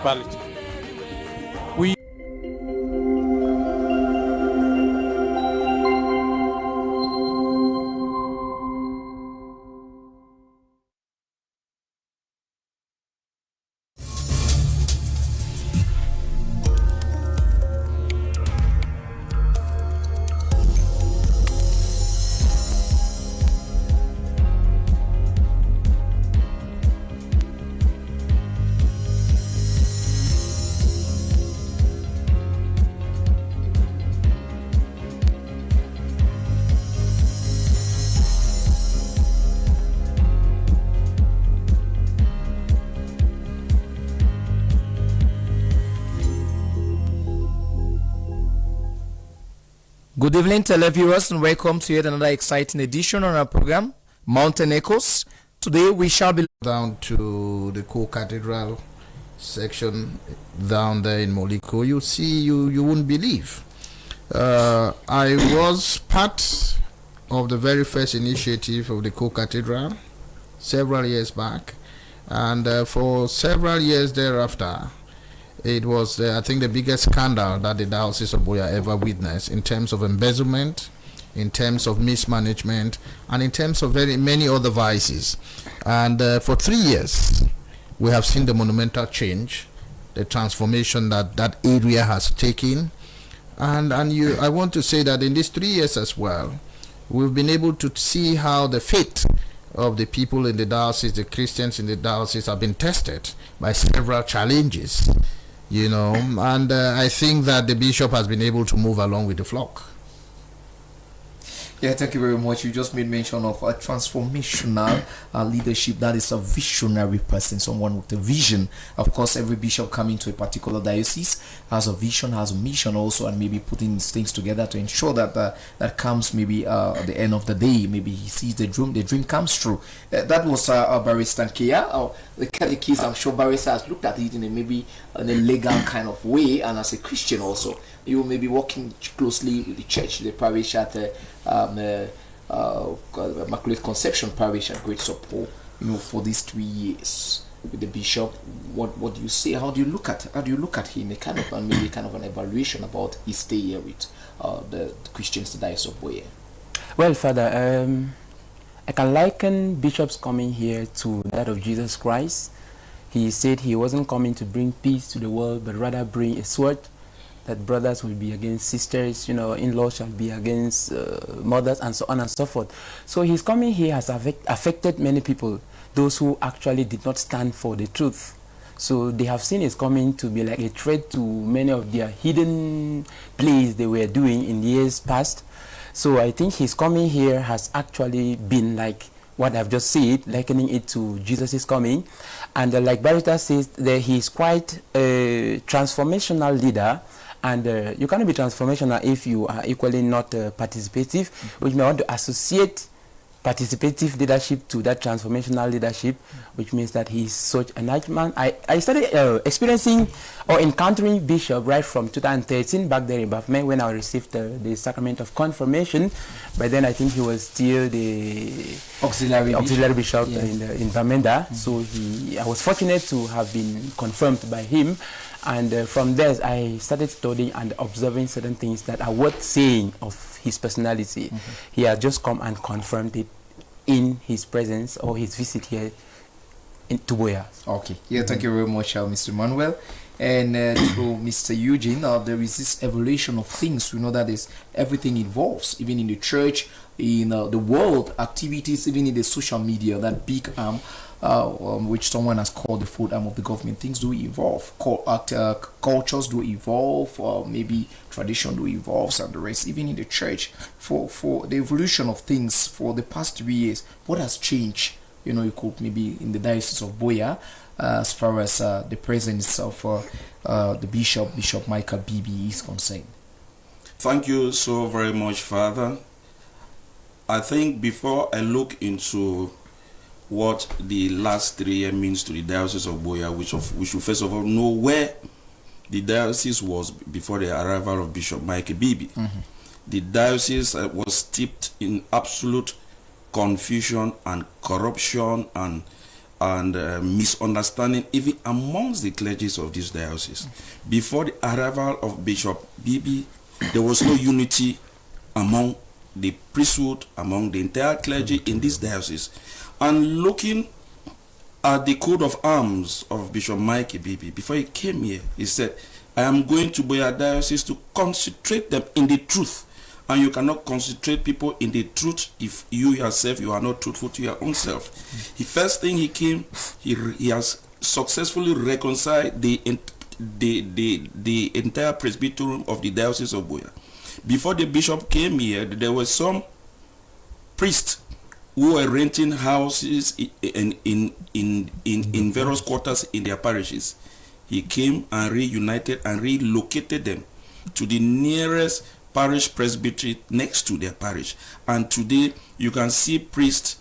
municipality. We Good evening, televiewers, and welcome to yet another exciting edition on our program, Mountain Echoes. Today we shall be down to the co-cathedral section down there in Moliko. You see, you wouldn't believe. I was part of the very first initiative of the co-cathedral several years back, and for several years thereafter, it was, I think, the biggest scandal that the Diocese of Buea ever witnessed in terms of embezzlement, in terms of mismanagement, and in terms of very many other vices. And for 3 years, we have seen the monumental change, the transformation that area has taken. And I want to say that in these 3 years as well, we've been able to see how the faith of the people in the diocese, the Christians in the diocese, have been tested by several challenges. And I think that the bishop has been able to move along with the flock. Yeah, thank you very much. You just made mention of a transformational leadership. That is a visionary person, someone with a vision. Of course, every bishop coming to a particular diocese has a vision, has a mission also, and maybe putting things together to ensure that that comes maybe at the end of the day. Maybe he sees the dream comes true. That was Barrister Nkea. The case, I'm sure Barrister has looked at it in a legal kind of way, and as a Christian also. You may be working closely with the church, the parish at Immaculate Conception Parish at Great Support, for these 3 years with the bishop. What do you say? How do you look at him? Maybe kind of an evaluation about his stay here with the Christians, the Diocese of Buea. Well, Father, I can liken Bishop's coming here to that of Jesus Christ. He said he wasn't coming to bring peace to the world, but rather bring a sword. That brothers will be against sisters, in-laws shall be against mothers, and so on and so forth. So his coming here has affected many people, those who actually did not stand for the truth. So they have seen his coming to be like a threat to many of their hidden plays they were doing in years past. So I think his coming here has actually been like what I've just said, likening it to Jesus' coming. And like Barrister says, that he is quite a transformational leader. And you cannot be transformational if you are equally not participative, which may want to associate participative leadership to that transformational leadership, which means that he is such a nice man. I started experiencing or encountering Bishop right from 2013 back there in Bafme when I received the sacrament of confirmation. By then I think he was still the auxiliary bishop in Bamenda. So I was fortunate to have been confirmed by him. And from there, I started studying and observing certain things that are worth saying of his personality. He has just come and confirmed it in his presence or his visit here to Buea. Okay. Yeah, thank you very much, Mr. Emmanuel. And to Mr. Eugene, there is this evolution of things. We know that everything evolves, even in the church, in the world, activities, even in the social media, that big arm. Which someone has called the fourth arm of the government. Things do evolve, cultures do evolve, maybe tradition do evolve, and the rest. Even in the church, for the evolution of things for the past 3 years, what has changed? You could maybe in the Diocese of Buea, as far as the presence of the Bishop Michael Bibi is concerned. Thank you so very much, Father. I think before I look into what the last 3 years means to the Diocese of Buea, we should first of all know where the diocese was before the arrival of Bishop Michael Bibi. The diocese was steeped in absolute confusion and corruption and and misunderstanding even amongst the clergies of this diocese. Before the arrival of Bishop Bibi, there was no unity among the priesthood, among the entire clergy in this diocese. And looking at the coat of arms of Bishop Mike Bibi, before he came here, he said, I am going to Buea diocese to concentrate them in the truth. And you cannot concentrate people in the truth if you yourself, you are not truthful to your own self. The first thing he came, he has successfully reconciled the entire presbyterium of the Diocese of Buea. Before the bishop came here, there were some priests who were renting houses in various quarters in their parishes. He came and reunited and relocated them to the nearest parish presbytery next to their parish. And today you can see priests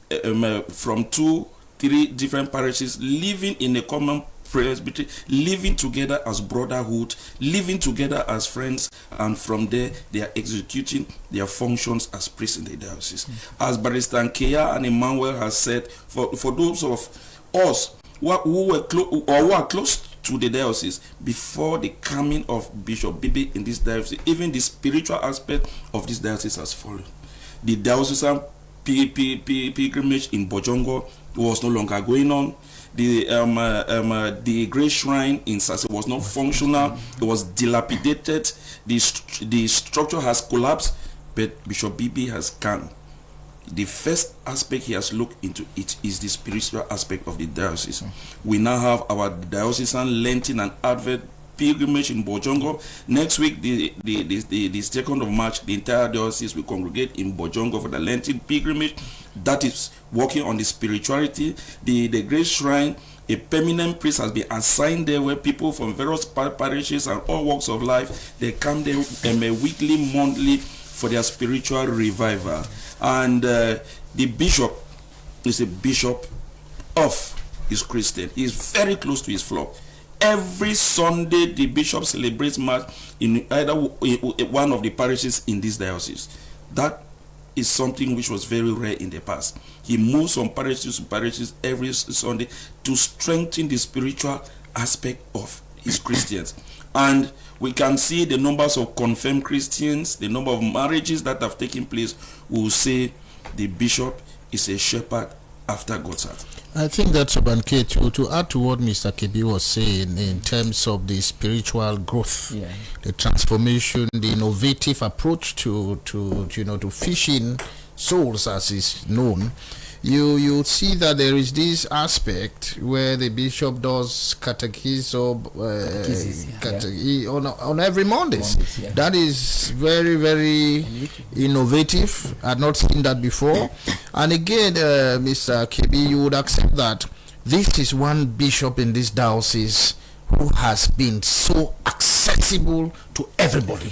from 2-3 different parishes living in a common presbytery, living together as brotherhood, living together as friends, and from there they are executing their functions as priests in the diocese. As Barrister Nkea and Emmanuel has said, for those of us who are close to the diocese before the coming of Bishop Bibi in this diocese, even the spiritual aspect of this diocese has fallen. The diocesan pilgrimage in Bojongo was no longer going on. The Great Shrine in Sase was not functional. It was dilapidated. The structure has collapsed. But Bishop Bibi has come. The first aspect he has looked into it is the spiritual aspect of the diocese. We now have our diocesan Lenten and Advent pilgrimage in Bojongo. Next week, the 2nd of March, the entire diocese will congregate in Bojongo for the Lenten pilgrimage. That is working on the spirituality. The Great Shrine, a permanent priest has been assigned there, where people from various parishes and all walks of life, they come there weekly, monthly for their spiritual revival. And the bishop is a bishop of his Christian. He is very close to his flock. Every Sunday, the bishop celebrates Mass in either one of the parishes in this diocese. That is something which was very rare in the past. He moves from parishes to parishes every Sunday to strengthen the spiritual aspect of his Christians. And we can see the numbers of confirmed Christians, the number of marriages that have taken place. We will say the bishop is a shepherd after God's heart. I think that's Nkea, to add to what Mr. Kebei was saying in terms of the spiritual growth, the transformation, the innovative approach to fishing souls, as is known. You see that there is this aspect where the bishop does catechesis on every Mondays. That is very, very innovative. I've not seen that before. And again, Mr. Kebei, you would accept that this is one bishop in this diocese who has been so accessible to everybody.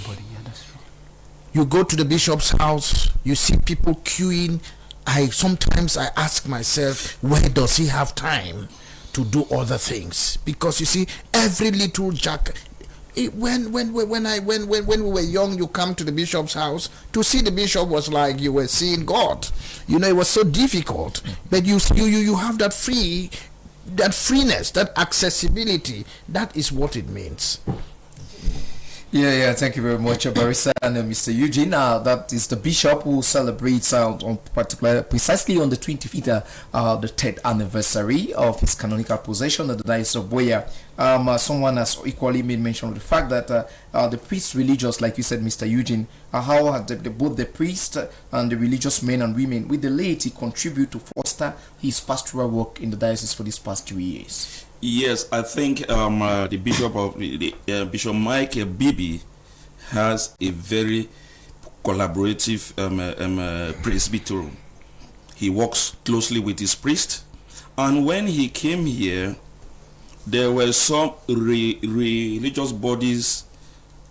You go to the bishop's house, you see people queuing. Sometimes I ask myself, where does he have time to do other things? Because you see, every little when we were young, you come to the bishop's house, to see the bishop was like you were seeing God. It was so difficult. But you have that freeness, that accessibility. That is what it means. Yeah, thank you very much, Barrister and Mr. Eugene. That is the bishop who celebrates precisely on the 25th, the 3rd anniversary of his canonical possession at the Diocese of Buea. Someone has equally made mention of the fact that the priests religious, like you said, Mr. Eugene, how have both the priest and the religious men and women with the laity contribute to foster his pastoral work in the diocese for these past 2 years? Yes, I think the bishop of Bishop Mike Bibi has a very collaborative presbyterium. He works closely with his priest, and when he came here, there were some religious bodies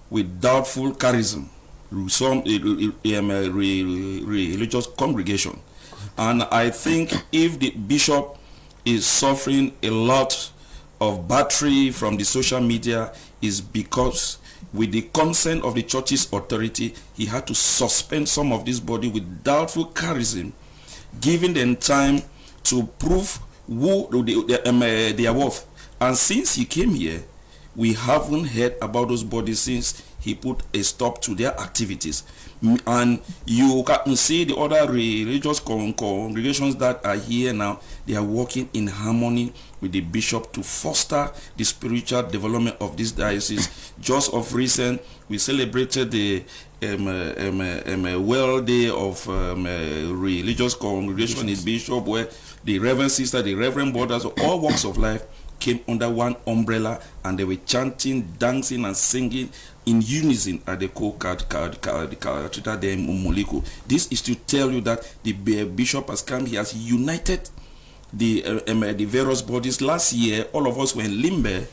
with doubtful charism, some religious congregation, and I think if the bishop is suffering a lot of battery from the social media, is because with the consent of the church's authority, he had to suspend some of this body with doubtful charism, giving them time to prove their worth. And since he came here, we haven't heard about those bodies since he put a stop to their activities. And you can see the other religious congregations that are here now, they are working in harmony with the bishop to foster the spiritual development of this diocese. Just of recent, we celebrated the World Day of religious congregation in Bishop, where the Reverend Sister, the Reverend Brothers of all walks of life came under one umbrella, and they were chanting, dancing, and singing in unison at the Cathedral de Muliko. This is to tell you that the bishop has come, he has united the various bodies. Last year, all of us were in Limbe.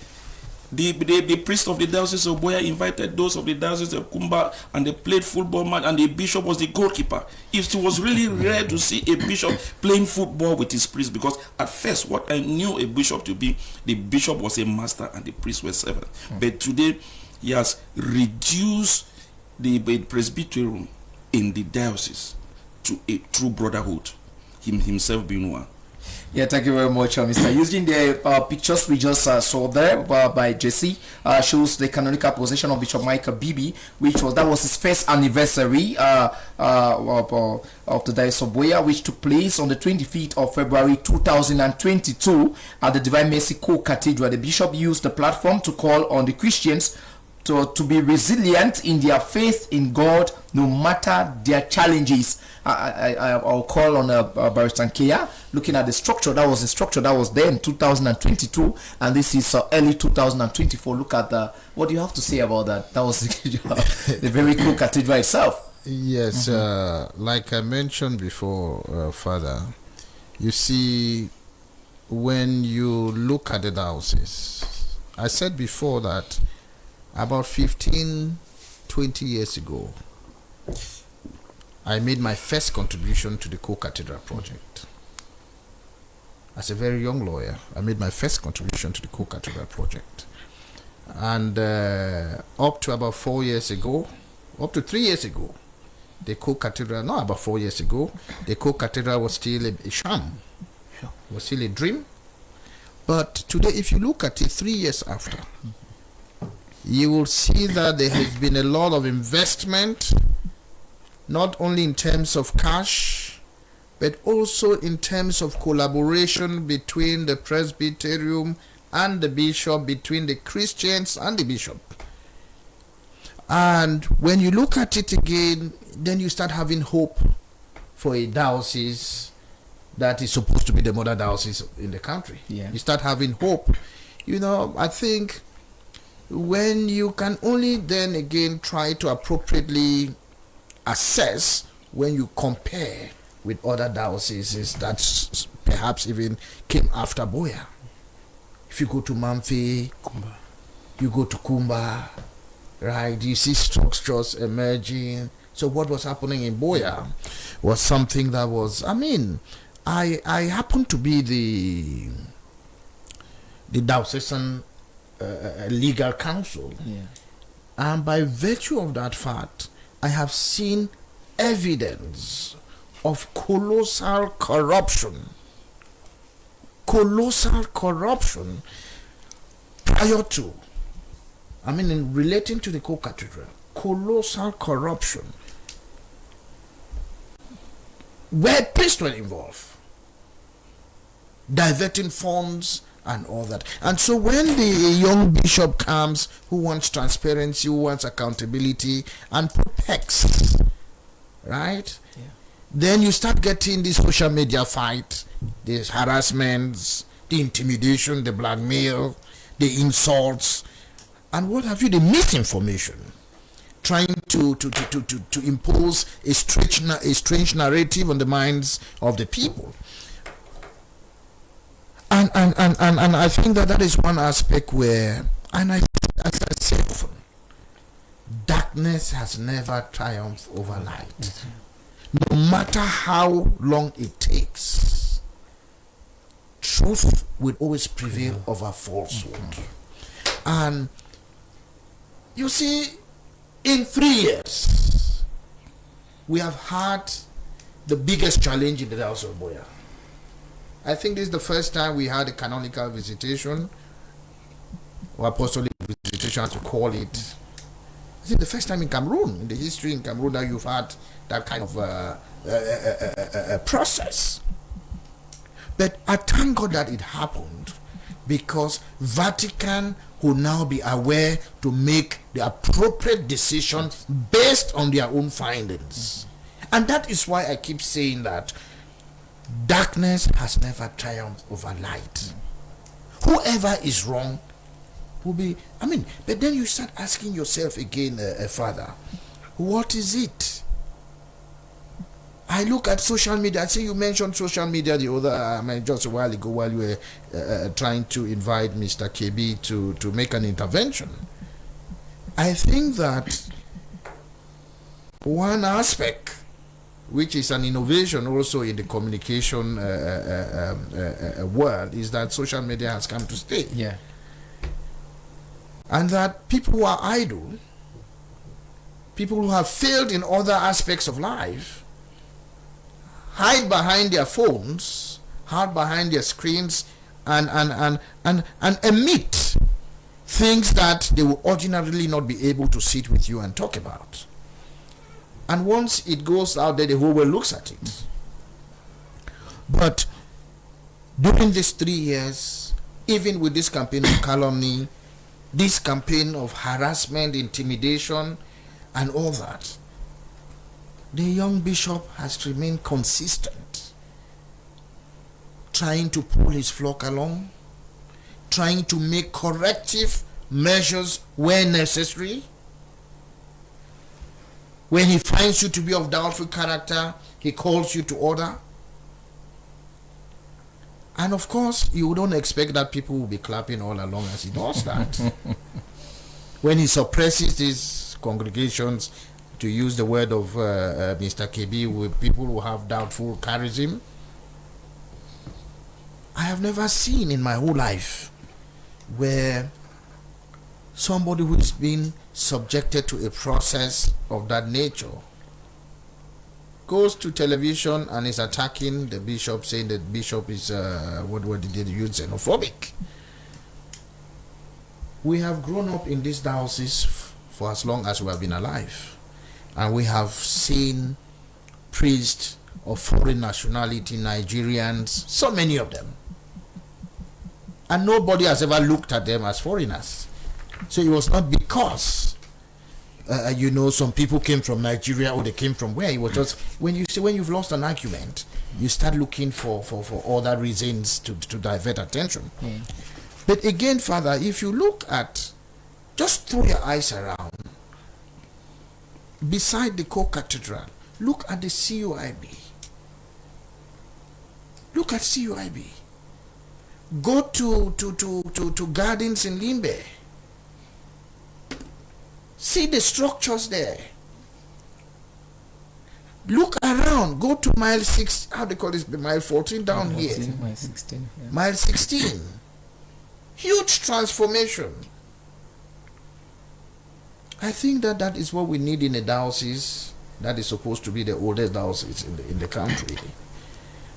The priest of the Diocese of Buea invited those of the Diocese of Kumba, and they played football match, and the bishop was the goalkeeper. It was really rare to see a bishop playing football with his priest, because at first what I knew a bishop to be, the bishop was a master and the priest was servant. But today he has reduced the presbyterium in the diocese to a true brotherhood, himself being one. Yeah, thank you very much, Mr. Eugene. The pictures we just saw there by Jesse shows the canonical possession of Bishop Michael Bibi, that was his first anniversary of the Diocese of Buea, which took place on the 25th of February 2022 at the Divine Mercy Co-Cathedral. The bishop used the platform to call on the Christians to be resilient in their faith in God, no matter their challenges. I'll call on Barrister Nkea, looking at the structure. That was the structure that was there in 2022, and this is early 2024. Look at what do you have to say about that? That was the very cool cathedral itself. Yes, like I mentioned before, Father, you see, when you look at the diocese, I said before that about 15-20 years ago, I made my first contribution to the Co-Cathedral project. As a very young lawyer, I made my first contribution to the Co-Cathedral project. And up to about 4 years ago, up to 3 years ago, the Co-Cathedral, not about 4 years ago, the Co-Cathedral was still a sham. It was still a dream. But today, if you look at it 3 years after, you will see that there has been a lot of investment, not only in terms of cash, but also in terms of collaboration between the presbyterium and the bishop, between the Christians and the bishop. And when you look at it again, then you start having hope for a diocese that is supposed to be the mother diocese in the country. Yeah. You start having hope. You know, I think when you can only then again try to appropriately assess when you compare with other dioceses that perhaps even came after Buea. If you go to Mamfe, you go to Kumba, right, you see structures emerging. So what was happening in Buea was something that was, I mean, I happen to be the diocesan legal counsel, and by virtue of that fact, I have seen evidence of colossal corruption prior to, I mean, in relating to the Co-Cathedral, colossal corruption where priests were involved, diverting funds and all that. And so when the young bishop comes who wants transparency, who wants accountability, and protects, right? Yeah. Then you start getting this social media fight, these harassments, the intimidation, the blackmail, the insults, and what have you, the misinformation, trying to impose a strange narrative on the minds of the people. And I think that is one aspect where, and as I said often, darkness has never triumphed over light. No matter how long it takes, truth will always prevail over falsehood. And you see, in 3 years, we have had the biggest challenge in the Diocese of Buea. I think this is the first time we had a canonical visitation, or apostolic visitation, as you call it. This is the first time in Cameroon, in the history in Cameroon, that you've had that kind of process. But I thank God that it happened, because Vatican will now be aware to make the appropriate decision based on their own findings. And that is why I keep saying that darkness has never triumphed over light. Whoever is wrong will be, but then you start asking yourself again, Father, what is it? I look at social media. I see you mentioned social media the other, just a while ago, while you were trying to invite Mr. Kebei to make an intervention. I think that one aspect, which is an innovation also in the communication world, is that social media has come to stay. Yeah. And that people who are idle, people who have failed in other aspects of life, hide behind their phones, hide behind their screens, and emit things that they will ordinarily not be able to sit with you and talk about. And once it goes out there, the whole world looks at it. But during these 3 years, even with this campaign of calumny, this campaign of harassment, intimidation, and all that, the young bishop has remained consistent, trying to pull his flock along, trying to make corrective measures where necessary. When he finds you to be of doubtful character, he calls you to order. And of course, you don't expect that people will be clapping all along as he does that. When he suppresses these congregations, to use the word of Mr. Kebei, with people who have doubtful charism, I have never seen in my whole life where somebody who is being subjected to a process of that nature goes to television and is attacking the bishop, saying that bishop is what did they use, xenophobic. We have grown up in this diocese for as long as we have been alive, and we have seen priests of foreign nationality, Nigerians, so many of them, and nobody has ever looked at them as foreigners. So it was not because some people came from Nigeria or they came from where. It was just when you've lost an argument, you start looking for other reasons to divert attention. But again, Father, if you look at, just throw your eyes around, beside the co-cathedral, look at the CUIB. Look at CUIB. Go to gardens in Limbe. See the structures there. Look around. Go to mile 6. How do they call this? Mile 14 down here. Mile 16. Yeah. Mile 16. Huge transformation. I think that is what we need in a diocese that is supposed to be the oldest diocese in the country.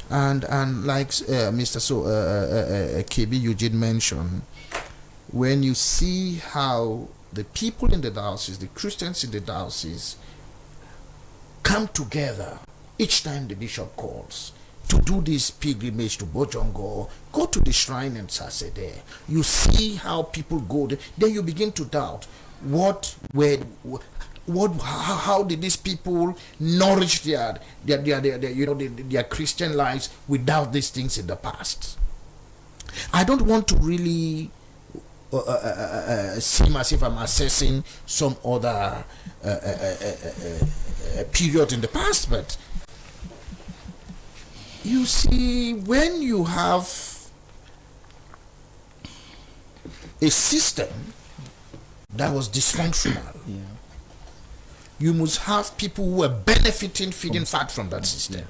And like Mr. Kebei Eugene mentioned, when you see how the people in the diocese, the Christians in the diocese, come together each time the bishop calls to do this pilgrimage to Bojongo, go to the shrine in Sase there. You see how people go there. Then you begin to doubt how did these people nourish their Christian lives without these things in the past. I don't want to really seem as if I'm assessing some other period in the past, but you see, when you have a system that was dysfunctional, you must have people who are benefiting, feeding fat from that system.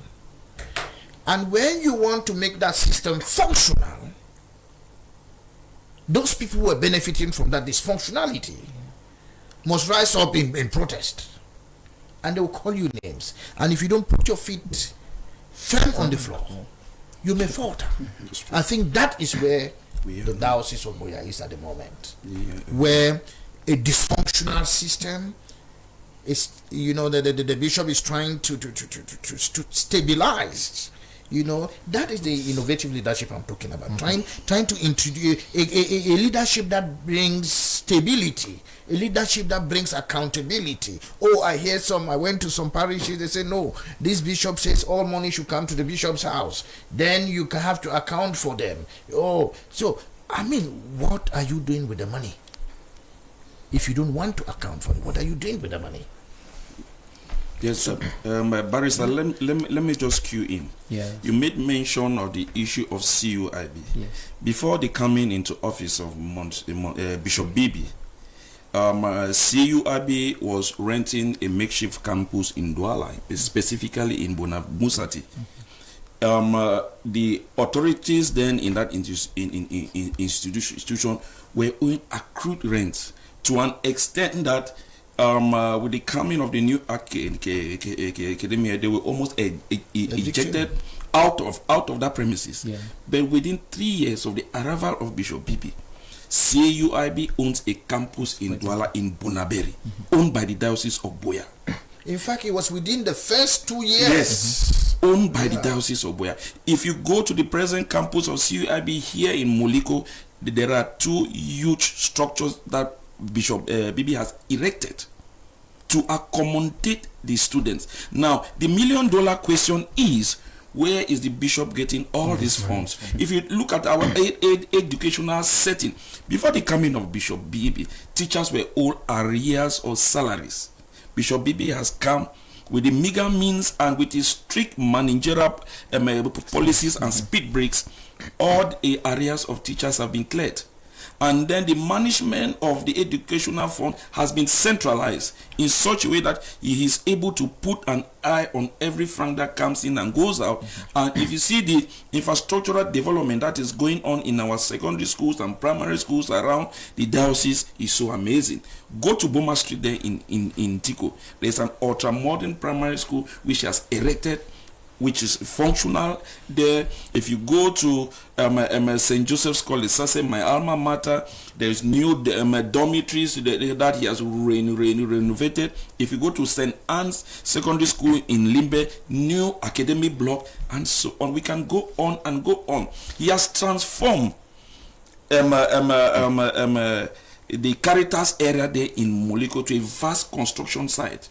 And when you want to make that system functional, those people who are benefiting from that dysfunctionality must rise up in protest, and they will call you names. And if you don't put your feet firm on the floor, you may falter. I think that is where the Diocese of Buea is at the moment, where a dysfunctional system is, the bishop is trying to stabilize. That is the innovative leadership I'm talking about. Trying to introduce a leadership that brings stability, a leadership that brings accountability. I went to some parishes, they say, no, this bishop says all money should come to the bishop's house. Then you have to account for them. What are you doing with the money? If you don't want to account for it, what are you doing with the money? Yes, sir. Barrister, let me just cue in. Yes. You made mention of the issue of CUIB. Yes. Before the coming into office of Bishop Bibi, CUIB was renting a makeshift campus in Douala, specifically in Bonabusati. The authorities then in that institution were owing accrued rent to an extent that with the coming of the new academia, they were almost ejected out of that premises. Yeah. But within 3 years of the arrival of Bishop Bibi, CUIB owns a campus in Douala in Bonaberi, owned by the Diocese of Buea. In fact, it was within the first 2 years. Yes, owned by the Diocese of Buea. If you go to the present campus of CUIB here in Moliko, there are 2 huge structures that Bishop Bibi has erected to accommodate the students. Now, the $1 million question is, where is the bishop getting all these funds? If you look at our educational setting, before the coming of Bishop Bibi, teachers were all arrears or salaries. Bishop Bibi has come with the meager means and with his strict managerial policies and speed breaks. All the areas of teachers have been cleared. And then the management of the educational fund has been centralized in such a way that he is able to put an eye on every franc that comes in and goes out. And if you see the infrastructural development that is going on in our secondary schools and primary schools around the diocese is so amazing. Go to Boma Street there in Tico. There's an ultra-modern primary school which has erected, which is functional there. If you go to St. Joseph's College, my alma mater, there's new dormitories that he has renovated. If you go to St. Anne's Secondary School in Limbe, new academic block, and so on. We can go on and go on. He has transformed the Caritas area there in Moliko to a vast construction site.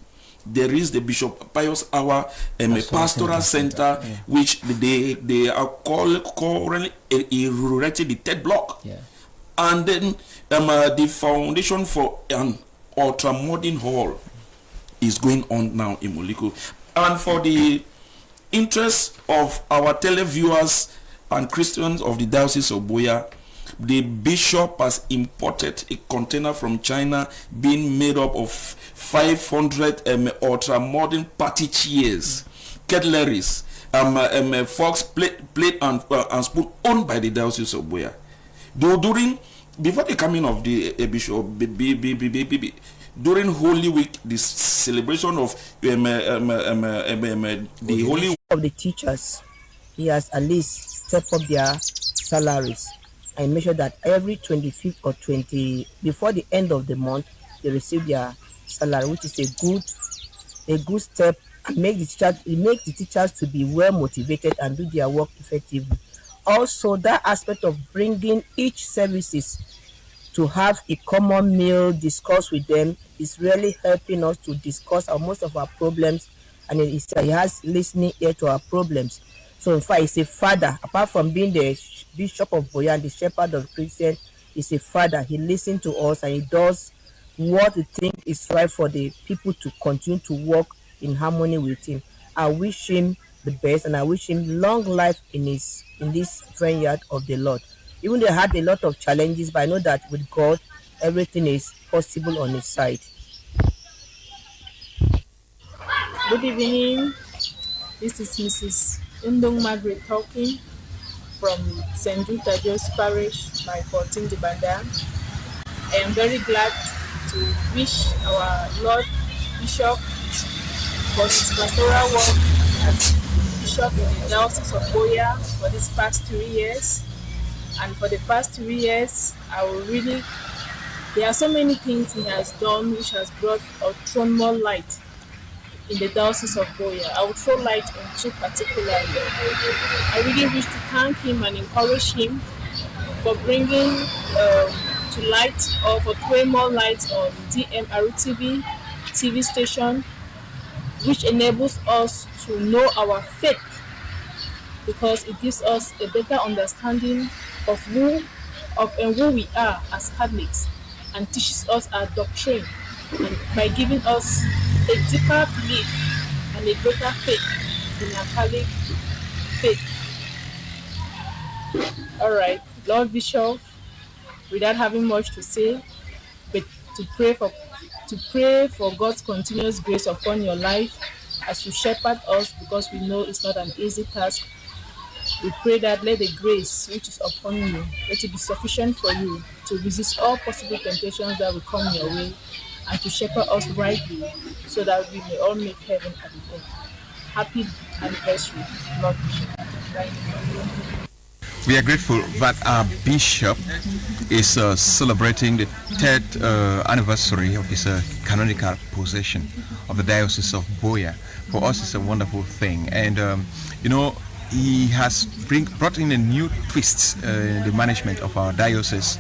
There is the Bishop Pius Hour Pastoral Center, which they are currently erected the 3rd block. Yeah. And then the foundation for an ultra-modern hall is going on now in Moliko. And for the interest of our televiewers and Christians of the Diocese of Buea, the bishop has imported a container from China being made up of 500 ultra-modern party chairs, cutleries, forks, plate and spoon owned by the Diocese of Buea. Before the coming of the Bishop during Holy Week, the celebration of the Holy Week of the teachers, he has at least stepped up their salaries and make sure that every 25th or 20 before the end of the month they receive their salary, which is a good step, and makes the teachers to be well motivated and do their work effectively. Also, that aspect of bringing each services to have a common meal discussed with them is really helping us to discuss most of our problems, and he has listening ear to our problems. So in fact, he's a father. Apart from being the Bishop of Buea and the shepherd of Christians, he's a father. He listens to us and he does what he thinks is right for the people to continue to work in harmony with him. I wish him the best, and I wish him long life in this vineyard of the Lord. Even though he had a lot of challenges, but I know that with God, everything is possible on his side. Good evening. This is Mrs. Undong Margaret talking from St. Jude Thaddeus Parish, my 14 Dibanda. I am very glad to wish our Lord Bishop for his pastoral work as bishop in the Diocese of Buea for these past 3 years. And for the past 3 years, there are so many things he has done which has brought or thrown more light in the Diocese of Buea. I would throw light on two particularly. I really wish to thank him and encourage him for bringing to light or for throwing more light on DMTV TV station, which enables us to know our faith, because it gives us a better understanding of who we are as Catholics, and teaches us our doctrine, and by giving us a deeper belief and a greater faith in our Catholic faith. All right, Lord Bishop, without having much to say, but to pray for God's continuous grace upon your life as you shepherd us, because we know it's not an easy task. We pray that let the grace which is upon you, let it be sufficient for you to resist all possible temptations that will come your way, and to shepherd us rightly, so that we may all make heaven at the end. Happy anniversary, Lord Bishop. Thank you. We are grateful that our bishop is celebrating the 3rd anniversary of his canonical possession of the Diocese of Buea. For us, it's a wonderful thing, and he has brought in a new twist in the management of our diocese.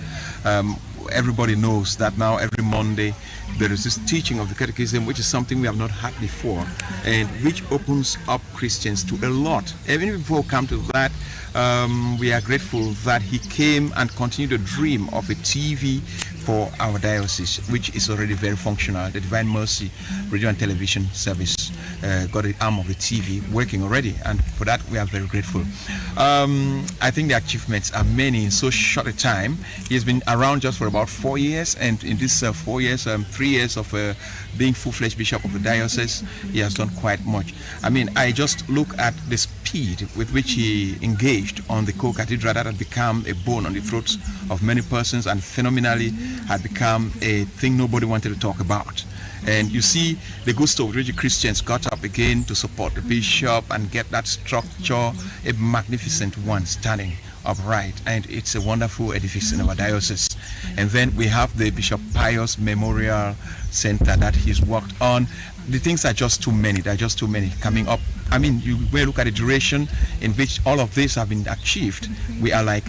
Everybody knows that now every Monday there is this teaching of the catechism, which is something we have not had before, and which opens up Christians to a lot. Even before we come to that, we are grateful that he came and continued the dream of a TV for our diocese, which is already very functional. The Divine Mercy radio and television service got the arm of the TV working already, and for that we are very grateful. I think the achievements are many in so short a time. He has been around just for about 4 years, and in this 4 years, 3 years of being full-fledged bishop of the diocese, he has done quite much. I mean, I just look at the speed with which he engaged on the co-cathedral that had become a bone on the throats of many persons, and phenomenally had become a thing nobody wanted to talk about. And you see the gusto with which the Christians got up again to support the bishop and get that structure, a magnificent one, standing upright, and it's a wonderful edifice in our diocese. And then we have the Bishop Pius Memorial Center that he's worked on. The things are just too many. There are just too many coming up. I mean, you will look at the duration in which all of this have been achieved. We are like,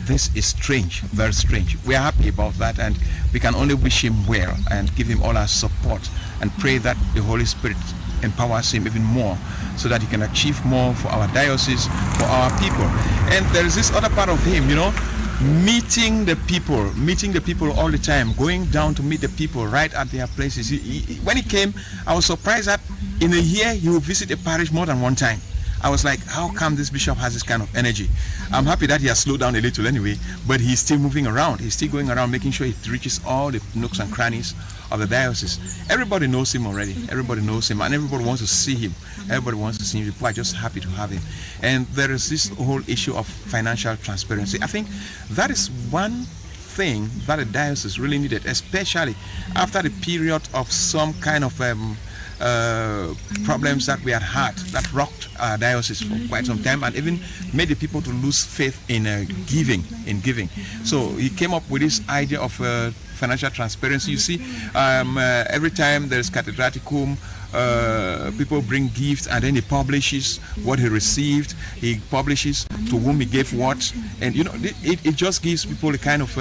this is strange, very strange. We are happy about that, and we can only wish him well and give him all our support, and pray that the Holy Spirit empowers him even more, so that he can achieve more for our diocese, for our people. And there is this other part of him, meeting the people all the time, going down to meet the people right at their places. When he came, I was surprised that in a year he would visit a parish more than one time. I was like, how come this bishop has this kind of energy? I'm happy that he has slowed down a little anyway, but he's still moving around. He's still going around, making sure he reaches all the nooks and crannies of the diocese. Everybody knows him already. Everybody knows him, and everybody wants to see him. Everybody wants to see him. People are just happy to have him. And there is this whole issue of financial transparency. I think that is one thing that the diocese really needed, especially after the period of some kind of problems that we had that rocked our diocese for quite some time, and even made the people to lose faith in giving. So he came up with this idea of financial transparency. You see, every time there's cathedraticum, people bring gifts, and then he publishes what he received. He publishes to whom he gave what, and it just gives people a kind of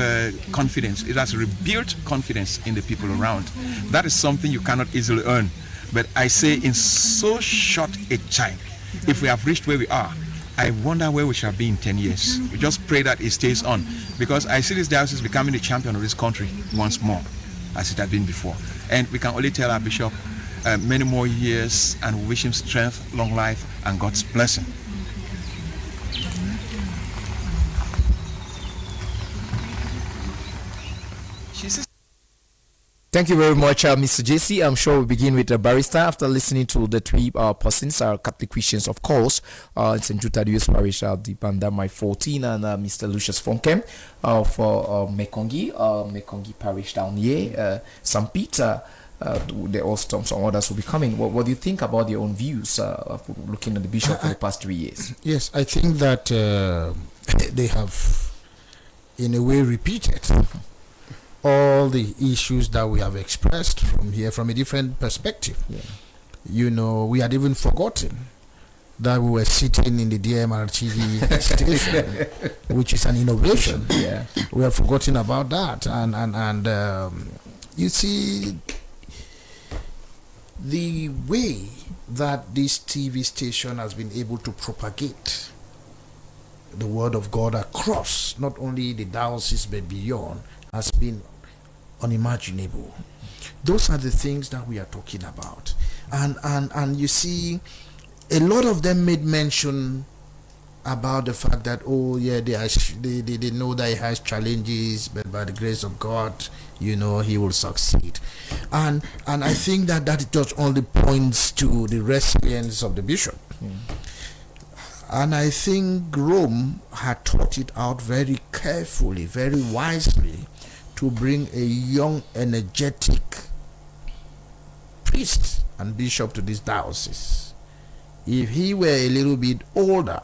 confidence. It has rebuilt confidence in the people around. That is something you cannot easily earn. But I say, in so short a time, if we have reached where we are, I wonder where we shall be in 10 years. We just pray that it stays on, because I see this diocese becoming the champion of this country once more, as it had been before. And we can only tell our bishop many more years, and we wish him strength, long life, and God's blessing. Thank you very much, Mr. JC. I'm sure we'll begin with the barrister after listening to the three persons, our Catholic Christians, of course, in St. Thaddeus Parish, the Banda My 14, and Mr. Lucius Fonkem for Mekongi Parish down here, St. Peter. the Alstom, some others will be coming. What do you think about your own views of looking at the bishop for the past 3 years? Yes, I think that they have, in a way, repeated all the issues that we have expressed from here from a different perspective. Yeah. You know, we had even forgotten that we were sitting in the DMTV station, which is an innovation. Yeah. We have forgotten about that, and you see the way that this TV station has been able to propagate the word of God across not only the diocese but beyond has been unimaginable. Those are the things that we are talking about, and you see, a lot of them made mention about the fact that, oh yeah, they know that he has challenges, but by the grace of God, you know, he will succeed. And I think that just only points to the resilience of the bishop. And I think Rome had thought it out very carefully, very wisely, to bring a young, energetic priest and bishop to this diocese. If he were a little bit older,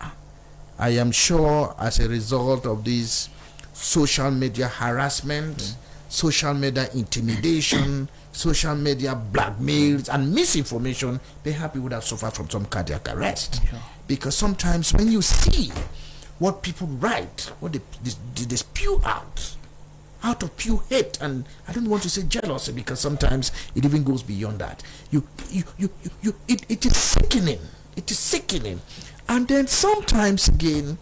I am sure as a result of this social media harassment, social media intimidation, social media blackmails and misinformation, perhaps he would have suffered from some cardiac arrest. Because sometimes when you see what people write, what they spew out of pure hate, and I don't want to say jealousy because sometimes it even goes beyond that. It is sickening. It is sickening. And then sometimes again,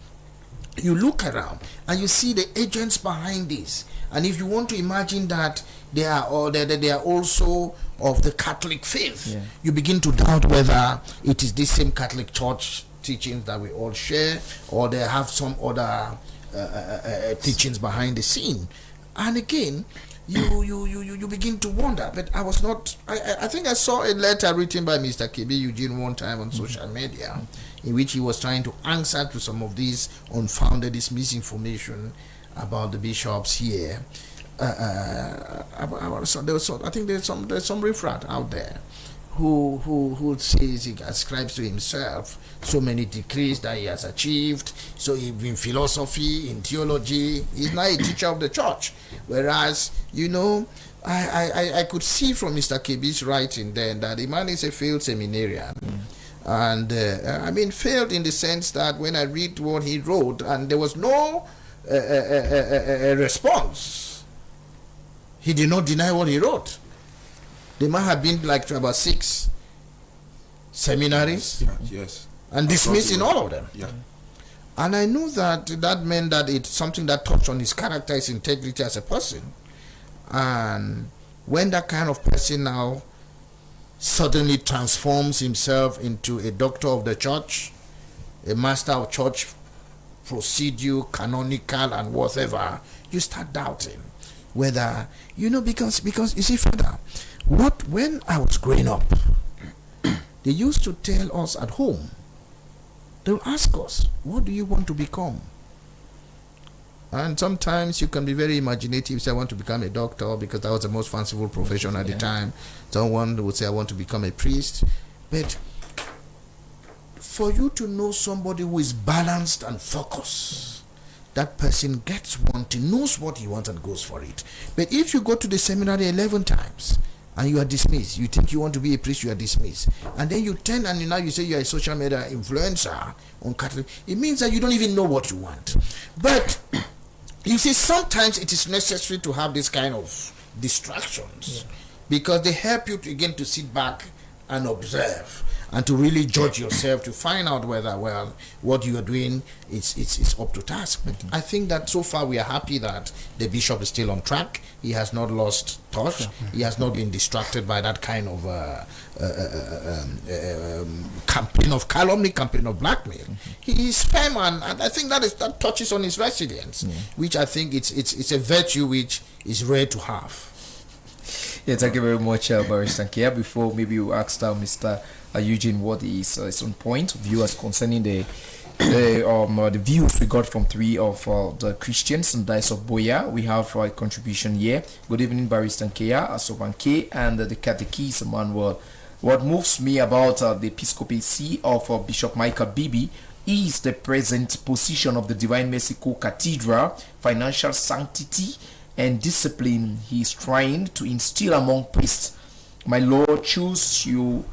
you look around and you see the agents behind this. And if you want to imagine that they are also of the Catholic faith, you begin to doubt whether it is this same Catholic Church teachings that we all share, or they have some other teachings behind the scene. And again, you begin to wonder. But I think I saw a letter written by Mr. Kebei, Eugene, one time on social media, in which he was trying to answer to some of these unfounded misinformation about the bishops here. I think there's some riffraff out there who says he ascribes to himself so many degrees that he has achieved. So in philosophy, in theology, he's now a teacher of the church. Whereas, you know, I could see from Mr. Kebei's writing then that the man is a failed seminarian. And I mean, failed in the sense that when I read what he wrote, and there was no response, he did not deny what he wrote. There might have been like about 6 seminaries, and dismissed in all of them. And I knew that meant that it's something that touched on his character, his integrity as a person. And when that kind of person now suddenly transforms himself into a doctor of the church, a master of church procedure, canonical and whatever, you start doubting whether, you know, because you see, Father, when I was growing up, they used to tell us at home, they'll ask us, what do you want to become? And sometimes you can be very imaginative, say I want to become a doctor because that was the most fanciful profession at the time. Someone would say I want to become a priest. But for you to know somebody who is balanced and focused, that person gets one thing, knows what he wants and goes for it. But if you go to the seminary 11 times and you are dismissed, you think you want to be a priest, you are dismissed, and then you turn and now you say you are a social media influencer on Catholic, it means that you don't even know what you want. But you see, sometimes it is necessary to have this kind of distractions because they help you to, again, to sit back and observe and to really judge yourself, to find out whether, well, what you are doing is up to task. But I think that so far we are happy that the bishop is still on track. He has not lost touch. He has not been distracted by that kind of campaign of calumny, campaign of blackmail. He is firm, and I think that touches on his resilience, which I think it's a virtue which is rare to have. Yeah, thank you very much, Barrister Nkea. Before maybe you asked Mr. Eugene what is his own point of view as concerning the the views we got from three of the Christians and Diocese of Buea. We have a contribution here. Good evening, Barrister Nkea, Nkea, and the Catechist Emmanuel. What moves me about the episcopacy of Bishop Michael Bibi is the present position of the Divine Mercy Co-Cathedral, financial sanctity and discipline he is trying to instill among priests. My Lord, choose you.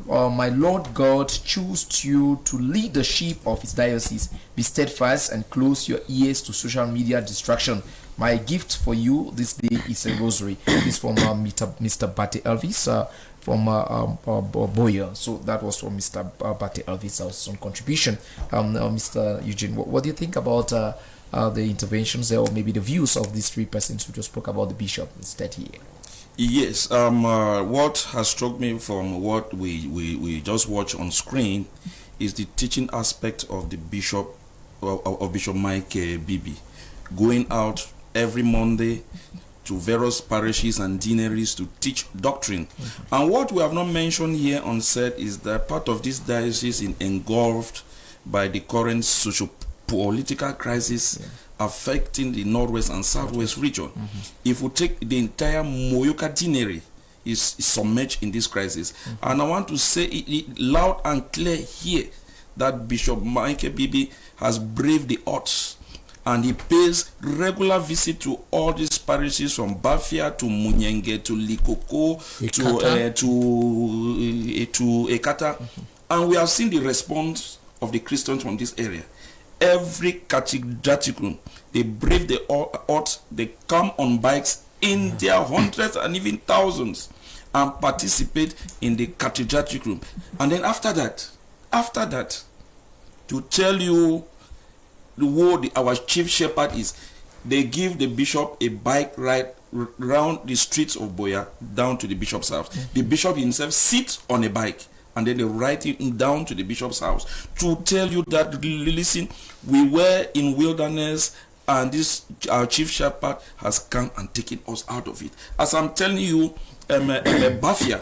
My Lord God, choose you to lead the sheep of his diocese. Be steadfast and close your ears to social media distraction. My gift for you this day is a rosary. This from Mr. Bate Elvis from Buea. So that was from Mr. Bate Elvis, also contribution. Mr. Eugene, what do you think about the interventions there, or maybe the views of these three persons who just spoke about the bishop instead here? Yes, what has struck me from what we just watched on screen is the teaching aspect of the bishop, of Bishop Mike Bibi, going out every Monday to various parishes and deaneries to teach doctrine. And what we have not mentioned here on set is that part of this diocese is engulfed by the current socio-political crisis affecting the northwest and southwest region. If we take the entire Moyoka deanery is submerged in this crisis. And I want to say it loud and clear here that Bishop Michael Bibi has braved the odds, and he pays regular visit to all these parishes from Bafia to Munyenge to Likoko to Ekata. And we have seen the response of the Christians from this area. Every cathedral, they brave the odds, they come on bikes in their hundreds and even thousands and participate in the cathedral. And then after that, to tell you who our chief shepherd is, they give the bishop a bike ride round the streets of Buea down to the bishop's house. The bishop himself sits on a bike, and then they write him down to the bishop's house to tell you that, listen, we were in wilderness and this our chief shepherd has come and taken us out of it. As I'm telling you, Bafia,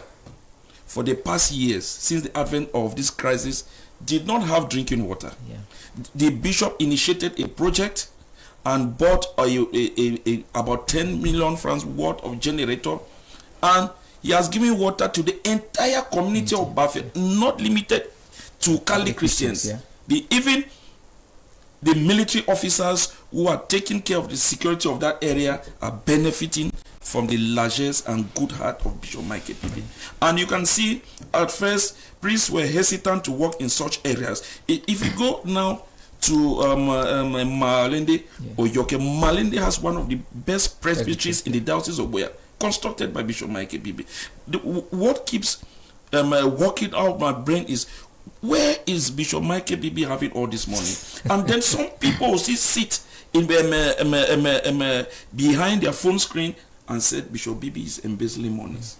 for the past years, since the advent of this crisis, did not have drinking water. The bishop initiated a project and bought about 10 million francs worth of generator, and he has given water to the entire community of Bafia, not limited to Kali Christians. Even the military officers who are taking care of the security of that area are benefiting from the largesse and good heart of Bishop Michael Bibi. And you can see, at first, priests were hesitant to work in such areas. If you go now to Malende, or Yoke, Malende has one of the best presbyteries in the Diocese of Buea, constructed by Bishop Michael Bibi. What keeps working out my brain is, where is Bishop Michael Bibi having all this money? And then some people still sit in behind their phone screen and said Bishop Bibi is embezzling monies,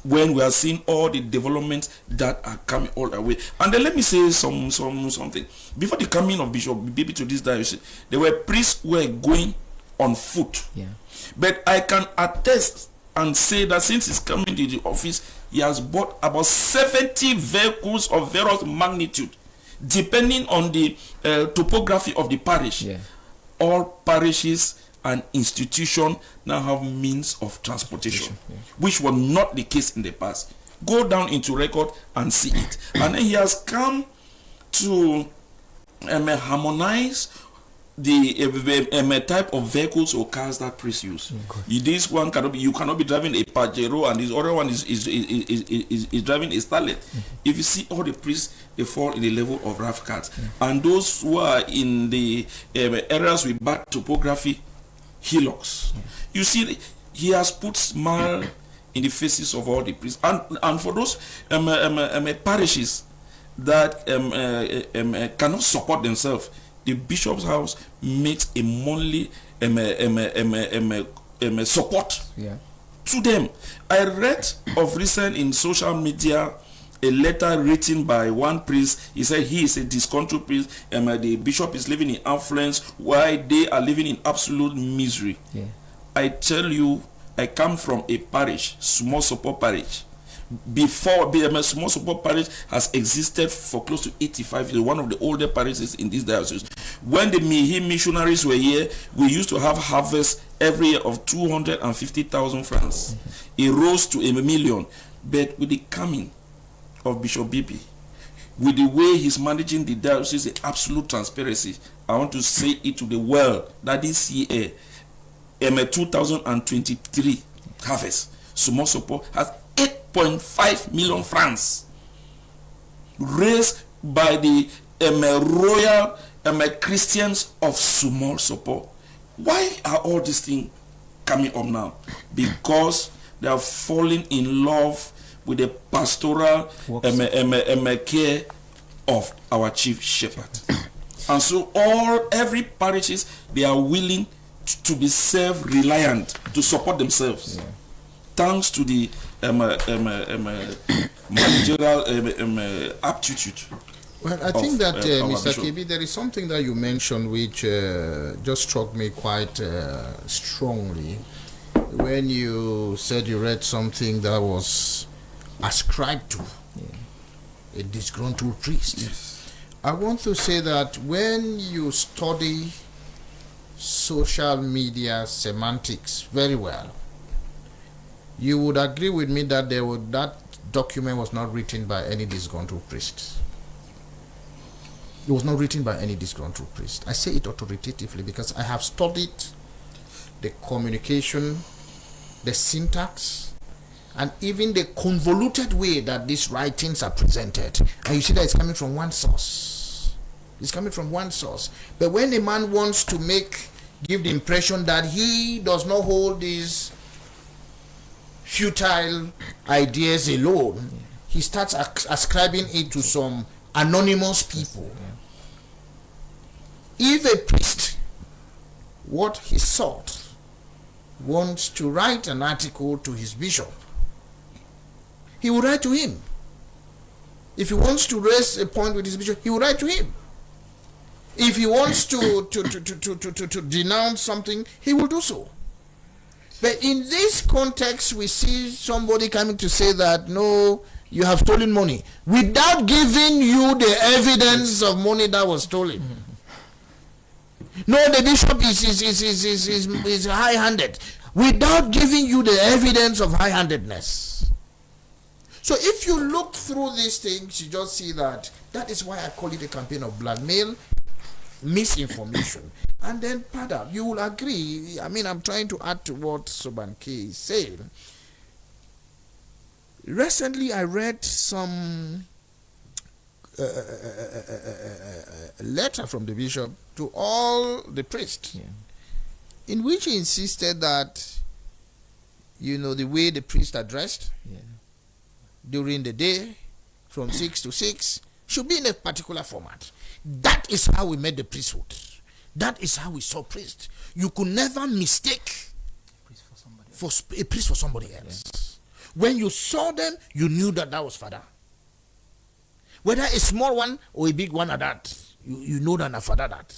when we are seeing all the developments that are coming all the way. And then let me say something. Before the coming of Bishop Bibi to this diocese, there were priests who were going on foot. But I can attest and say that since he's coming to the office, he has bought about 70 vehicles of various magnitude, depending on the topography of the parish. All parishes and institutions now have means of transportation, which was not the case in the past. Go down into record and see it. And then he has come to harmonize the type of vehicles or cars that priests use. This one cannot be, you cannot be driving a Pajero, and this other one is driving a Starlet. If you see all the priests, they fall in the level of rough cars. And those who are in the areas with bad topography, hillocks. You see, he has put smile in the faces of all the priests. And for those parishes that cannot support themselves, the bishop's house makes a monthly support to them. I read of recent in social media a letter written by one priest. He said he is a disconsolate priest, and the bishop is living in affluence while they are living in absolute misery. I tell you, I come from a parish, small support parish, before BMS Small Support Parish has existed for close to 85 years, one of the older parishes in this diocese. When the Mihi missionaries were here, we used to have harvest every year of 250,000 francs. It rose to 1 million. But with the coming of Bishop Bibi, with the way he's managing the diocese, the absolute transparency, I want to say it to the world that this year, 2023 harvest, Small Support has 8.5 million francs raised by the royal Christians of Small Support. Why are all these things coming up now? Because they are falling in love with the pastoral care of our chief shepherd. And so every parishes, they are willing to be self-reliant, to support themselves. Thanks to the managerial aptitude. Well, I think that, Mr. Kebei, there is something that you mentioned which just struck me quite strongly. When you said you read something that was ascribed to a disgruntled priest. Yes. I want to say that when you study social media semantics very well, you would agree with me that that document was not written by any disgruntled priest. It was not written by any disgruntled priest. I say it authoritatively because I have studied the communication, the syntax, and even the convoluted way that these writings are presented. And you see that it's coming from one source. It's coming from one source. But when a man wants to give the impression that he does not hold these futile ideas alone, he starts ascribing it to some anonymous people. If a priest, what he sought, wants to write an article to his bishop, he will write to him. If he wants to raise a point with his bishop, he will write to him. If he wants to denounce something, he will do so. But in this context, we see somebody coming to say that, no, you have stolen money, without giving you the evidence of money that was stolen. No, the bishop is high-handed, without giving you the evidence of high-handedness. So if you look through these things, you just see that is why I call it a campaign of blackmail, misinformation. And then, Father, you will agree, I mean, I'm trying to add to what Nkea is saying. Recently, I read some letter from the bishop to all the priests, in which he insisted that, the way the priests are dressed during the day, from 6 to 6, should be in a particular format. That is how we made the priesthood. That is how we saw priests. You could never mistake a priest for somebody else. When you saw them, you knew that was Father. Whether a small one or a big one at that, you know that Father that.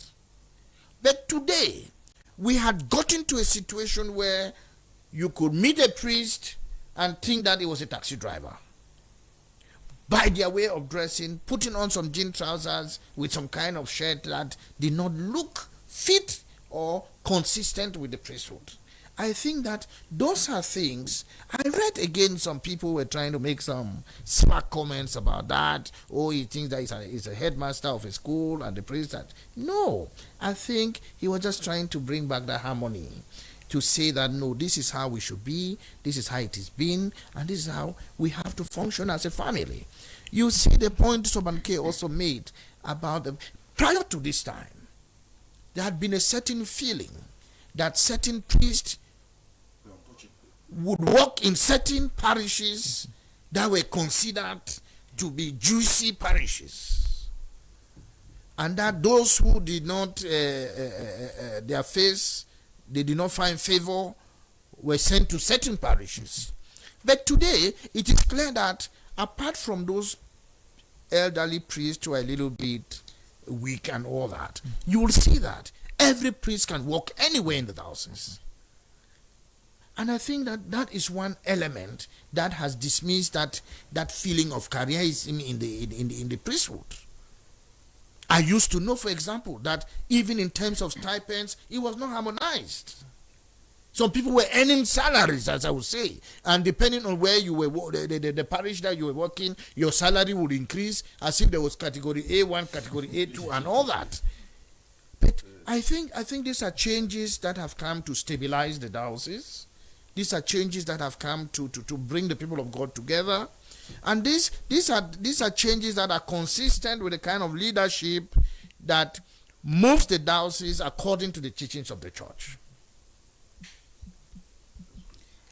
But today, we had gotten to a situation where you could meet a priest and think that he was a taxi driver. By their way of dressing, putting on some jean trousers with some kind of shirt that did not look fit or consistent with the priesthood. I think that those are things. I read again some people were trying to make some smart comments about that. Oh, he thinks that he's a headmaster of a school and the priest that. No, I think he was just trying to bring back the harmony, to say that no, this is how we should be, this is how it has been, and this is how we have to function as a family. You see the point Nkea also made about prior to this time, there had been a certain feeling that certain priests would work in certain parishes that were considered to be juicy parishes, and that those who did not their face, they did not find favor, were sent to certain parishes. But today it is clear that apart from those elderly priests who are a little bit weak and all that, you will see that every priest can walk anywhere in the diocese. And I think that that is one element that has dismissed that feeling of careerism in the priesthood. I used to know, for example, that even in terms of stipends, it was not harmonized. Some people were earning salaries, as I would say, and depending on where you were, the parish that you were working, your salary would increase as if there was category A1, category A2, and all that. But I think these are changes that have come to stabilize the diocese. These are changes that have come to bring the people of God together. And these are changes that are consistent with the kind of leadership that moves the diocese according to the teachings of the church.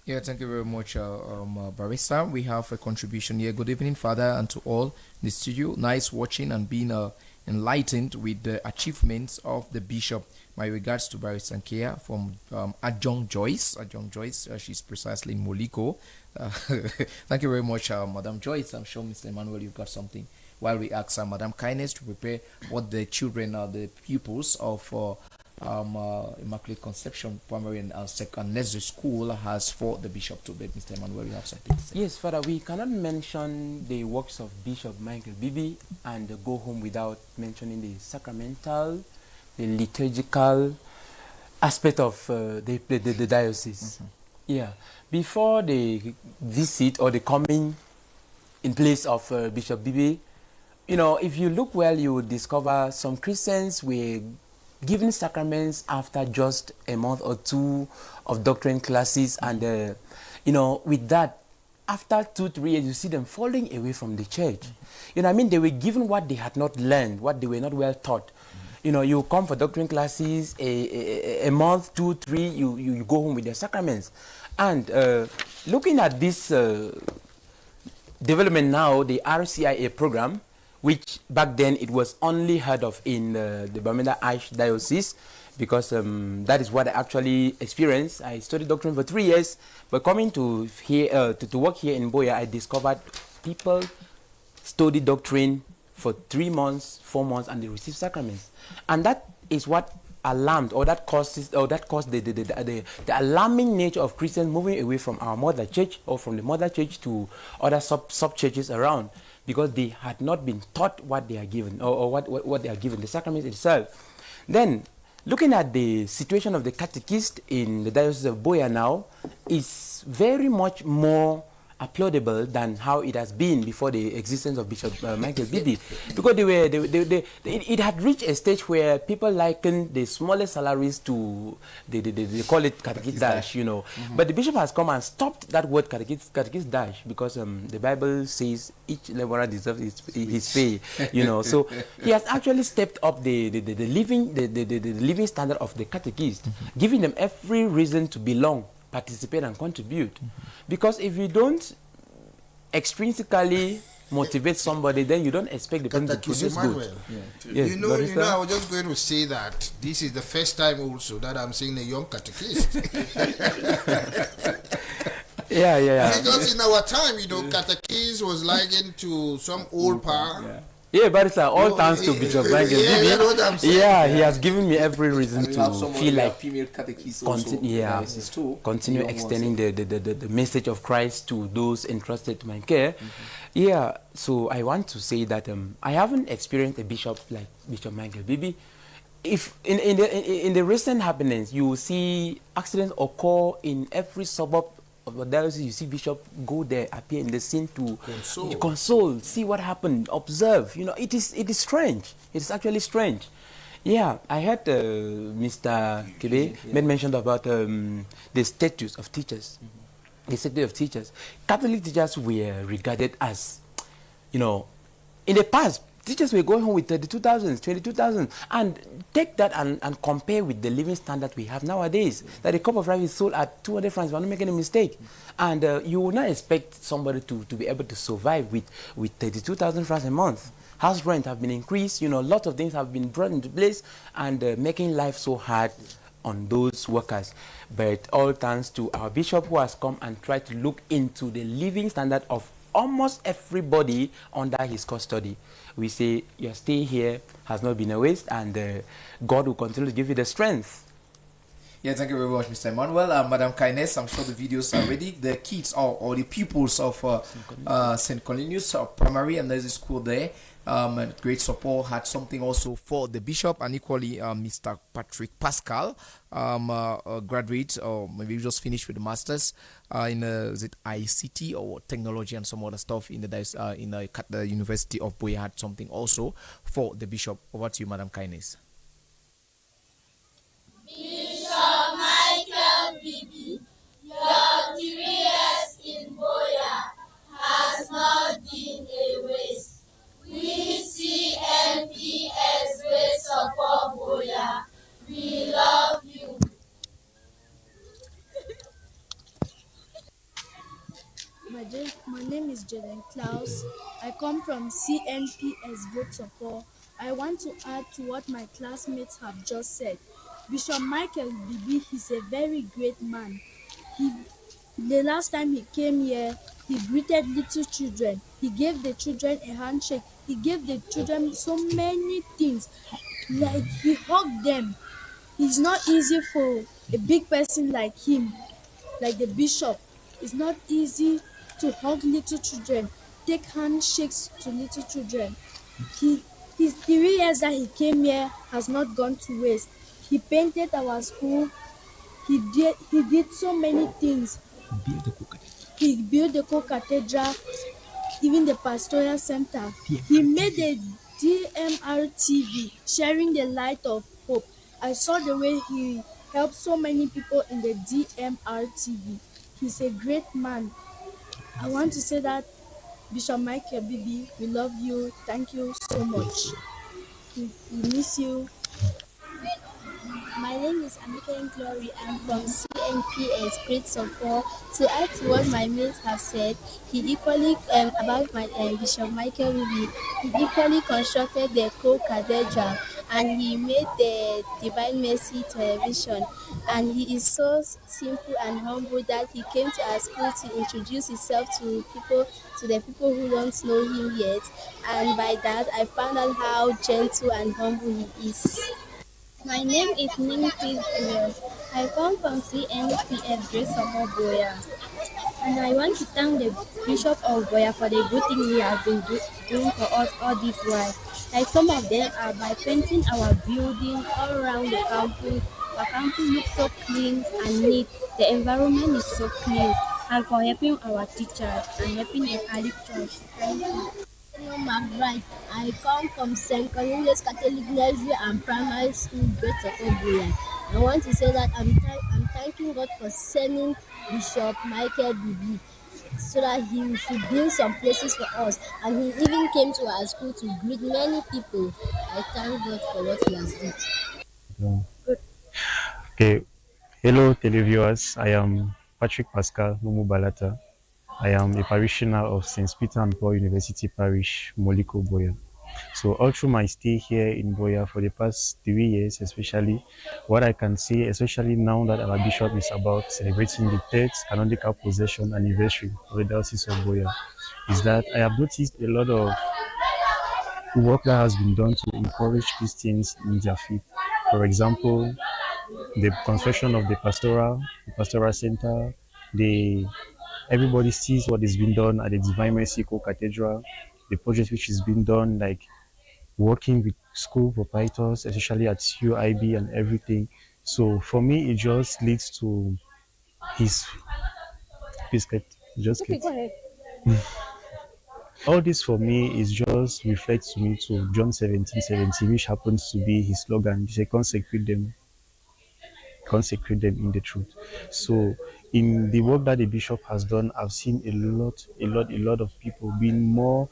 Yeah, thank you very much, Barrister. We have a contribution here. Good evening, Father, and to all in the studio. Nice watching and being enlightened with the achievements of the bishop. My regards to Barrister Nkea from Adjong Joyce. Adjong Joyce, she's precisely in Moliko. Thank you very much, Madam Joyce. I'm sure, Mr. Emmanuel, you've got something. While we ask Madam Kindness to prepare what the children, the pupils of Immaculate Conception Primary and Nursery School has for the bishop today. Mr. Emmanuel, you have something to say. Yes, Father, we cannot mention the works of Bishop Michael Bibi and go home without mentioning the sacramental, the liturgical aspect of the diocese. Yeah, before the visit or the coming in place of Bishop Bibi, if you look well, you will discover some Christians were given sacraments after just a month or two of doctrine classes, and with that, after 2-3 years, you see them falling away from the church. They were given what they had not learned, what they were not well taught. You come for doctrine classes, a month, 2-3, you go home with their sacraments. And looking at this development now, the RCIA program, which back then it was only heard of in the Bermuda Archdiocese, because that is what I actually experienced. I studied doctrine for 3 years, but coming to here to work here in Buea, I discovered people study doctrine for 3 months, 4 months, and they receive sacraments, and that is what alarmed, or that caused the alarming nature of Christians moving away from our mother church, or from the mother church to other sub churches around, because they had not been taught what they are given, or what they are given, the sacrament itself. Then, looking at the situation of the catechist in the Diocese of Buea now, is very much more applaudable than how it has been before the existence of Bishop Michael Bibi, because it had reached a stage where people liken the smallest salaries to they call it catechist dash, But the bishop has come and stopped that word catechist dash, because the Bible says each laborer deserves his pay, So he has actually stepped up the living standard of the catechist, giving them every reason to belong, participate, and contribute. Because if you don't extrinsically motivate somebody, then you don't expect the person to produce good. Yes, I was just going to say that this is the first time also that I'm seeing a young catechist. Because in our time, catechist was likened to some old power. Yeah, Barrister, all thanks to Bishop Michael Bibi. He has given me every reason to feel like female catechist continue extending the message of Christ to those entrusted to my care. Yeah, so I want to say that I haven't experienced a bishop like Bishop Michael Bibi. If in the recent happenings, you will see accidents occur in every suburb of the diocese. You see bishop go there, appear in the scene to console, see what happened, observe. It is strange. It is actually strange. Yeah, I heard Mr. Kebei made mention about the status of teachers. The status of teachers. Catholic teachers were regarded as, in the past, teachers were going home with 32,000, 22,000, and take that and compare with the living standard we have nowadays. That a cup of rice is sold at 200 francs, if I'm not making a mistake. And you would not expect somebody to be able to survive with 32,000 francs a month. House rent have been increased, lots of things have been brought into place, and making life so hard on those workers. But all thanks to our bishop, who has come and tried to look into the living standard of almost everybody under his custody. We say your stay here has not been a waste, and God will continue to give you the strength. Yeah, thank you very much, Mr. Emmanuel. Madam Kindness, I'm sure the videos are ready. The kids or the pupils of St. Cornelius Primary and there's a school there. And great support had something also for the bishop and equally Mr. Patrick Pascal, graduate or maybe just finished with the masters in is it ICT or technology and some other stuff in the University of Buea had something also for the bishop. Over to you, Madam Kindness. Bishop Michael Bibi, your 3 years in Buea has not been a waste. We CNP as great support Buea. We love you. My name is Jaden Klaus. I come from CNP as great support. I want to add to what my classmates have just said. Bishop Michael Bibi is a very great man. The last time he came here, he greeted little children. He gave the children a handshake. He gave the children so many things. Like he hugged them. It's not easy for a big person like him, like the bishop. It's not easy to hug little children, take handshakes to little children. His 3 years that he came here has not gone to waste. He painted our school. He did so many things. He built the co-cathedral, even the pastoral center. He made a DMTV, sharing the light of hope. I saw the way he helped so many people in the DMTV. He's a great man. I want to say that Bishop Michael Bibi, we love you. Thank you so much. We miss you. My name is Emmanuel Glory. I'm from CNPS, great support. To add to what my mates have said, he equally, about my Bishop Michael Bibi, he equally constructed the co-cathedral and he made the Divine Mercy television. And he is so simple and humble that he came to our school to introduce himself to the people who don't know him yet. And by that, I found out how gentle and humble he is. My name is Nkea. I come from CNPF Grace Support Buea, and I want to thank the Bishop of Buea for the good thing he has been doing for us all this while. Like some of them are by painting our building all around the campus. Our campus looks so clean and neat. The environment is so clean, and for helping our teachers and helping the Catholic Church. Thank you. McBride. I come from St. Cornelius Catholic Nursery and Primary School, Great Buea. I want to say that I'm thanking God for sending Bishop Michael Bibi so that he should build some places for us. And he even came to our school to greet many people. I thank God for what he has done. Okay. Hello, televiewers. I am Patrick Pascal Mumu Balata. I am a parishioner of St. Peter and Paul University Parish, Moliko, Buea. So all through my stay here in Buea for the past 3 years, especially, what I can say, especially now that our bishop is about celebrating the 3rd canonical possession anniversary of the Diocese of Buea, is that I have noticed a lot of work that has been done to encourage Christians in their faith. For example, the construction of the pastoral center, everybody sees what is being done at the Divine Mercy Cathedral, the project which is being done, like working with school proprietors, especially at UIB and everything. So for me, it just leads to his biscuit. Just okay, go ahead. All this for me is just reflects to me to John 17:17, which happens to be his slogan. He said, consecrate them in the truth. So in the work that the bishop has done, I've seen a lot of people being more